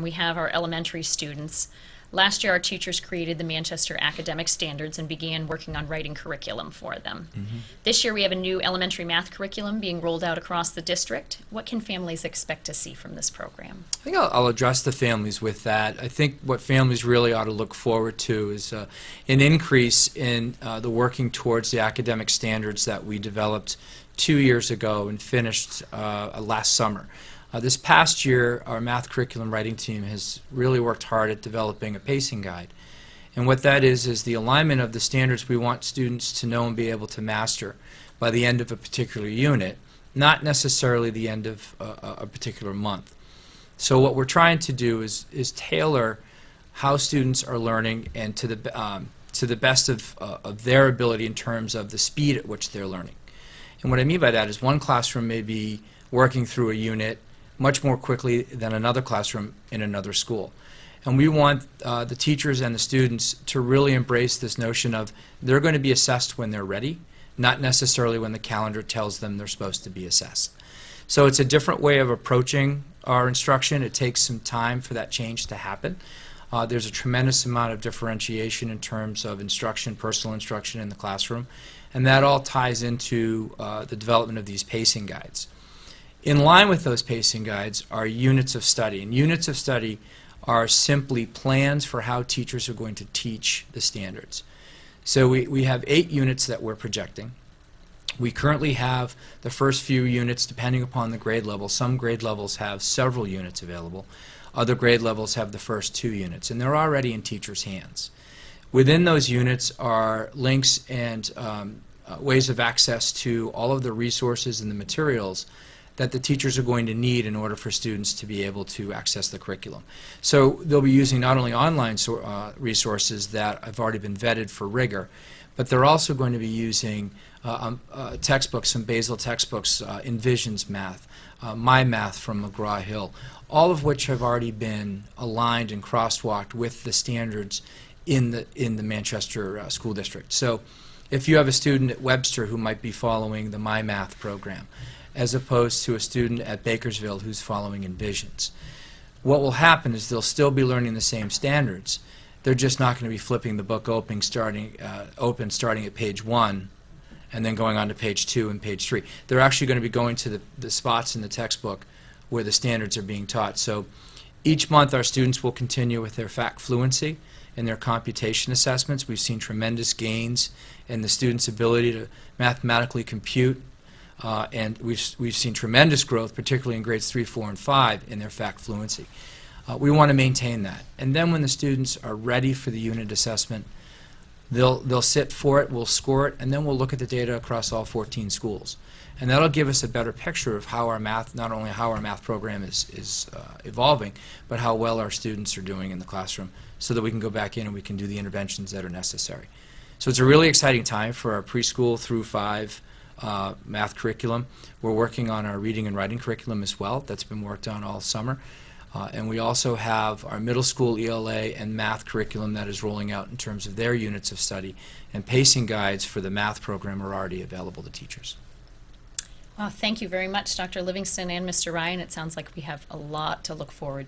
We have our elementary students. Last year, our teachers created the Manchester Academic Standards and began working on writing curriculum for them. This year, we have a new elementary math curriculum being rolled out across the district. What can families expect to see from this program? I think I'll address the families with that. I think what families really ought to look forward to is an increase in the working towards the academic standards that we developed 2 years ago and finished last summer. This past year, our math curriculum writing team has really worked hard at developing a pacing guide. And what that is the alignment of the standards we want students to know and be able to master by the end of a particular unit, not necessarily the end of a particular month. So what we're trying to do is tailor how students are learning and to the best of their ability in terms of the speed at which they're learning. And what I mean by that is one classroom may be working through a unit much more quickly than another classroom in another school. And we want the teachers and the students to really embrace this notion of they're going to be assessed when they're ready, not necessarily when the calendar tells them they're supposed to be assessed. So it's a different way of approaching our instruction. It takes some time for that change to happen. There's a tremendous amount of differentiation in terms of instruction, personal instruction in the classroom, and that all ties into the development of these pacing guides. In line with those pacing guides are units of study, and units of study are simply plans for how teachers are going to teach the standards. So we have 8 units that we're projecting. We currently have the first few units depending upon the grade level. Some grade levels have several units available. Other grade levels have the first 2 units, and they're already in teachers' hands. Within those units are links and ways of access to all of the resources and the materials that the teachers are going to need in order for students to be able to access the curriculum. So they'll be using not only online resources that have already been vetted for rigor, but they're also going to be using textbooks, some Basel textbooks, Envision's Math, My Math from McGraw-Hill, all of which have already been aligned and crosswalked with the standards in the Manchester School District. So if you have a student at Webster who might be following the My Math program, as opposed to a student at Bakersfield who's following Envisions, what will happen is they'll still be learning the same standards. They're just not going to be flipping the book open starting at page 1 and then going on to page 2 and page 3. They're actually going to be going to the spots in the textbook where the standards are being taught. So each month our students will continue with their fact fluency and their computation assessments. We've seen tremendous gains in the students' ability to mathematically compute, and we've seen tremendous growth, particularly in grades 3, 4, and 5 in their fact fluency. We want to maintain that. And then when the students are ready for the unit assessment, they'll sit for it, we'll score it, and then we'll look at the data across all 14 schools. And that'll give us a better picture of how our math, not only how our math program is evolving, but how well our students are doing in the classroom, so that we can go back in and we can do the interventions that are necessary. So it's a really exciting time for our preschool through 5 math curriculum. We're working on our reading and writing curriculum as well. That's been worked on all summer. And we also have our middle school ELA and math curriculum that is rolling out in terms of their units of study, and pacing guides for the math program are already available to teachers. Well, thank you very much, Dr. Livingston and Mr. Ryan. It sounds like we have a lot to look forward to.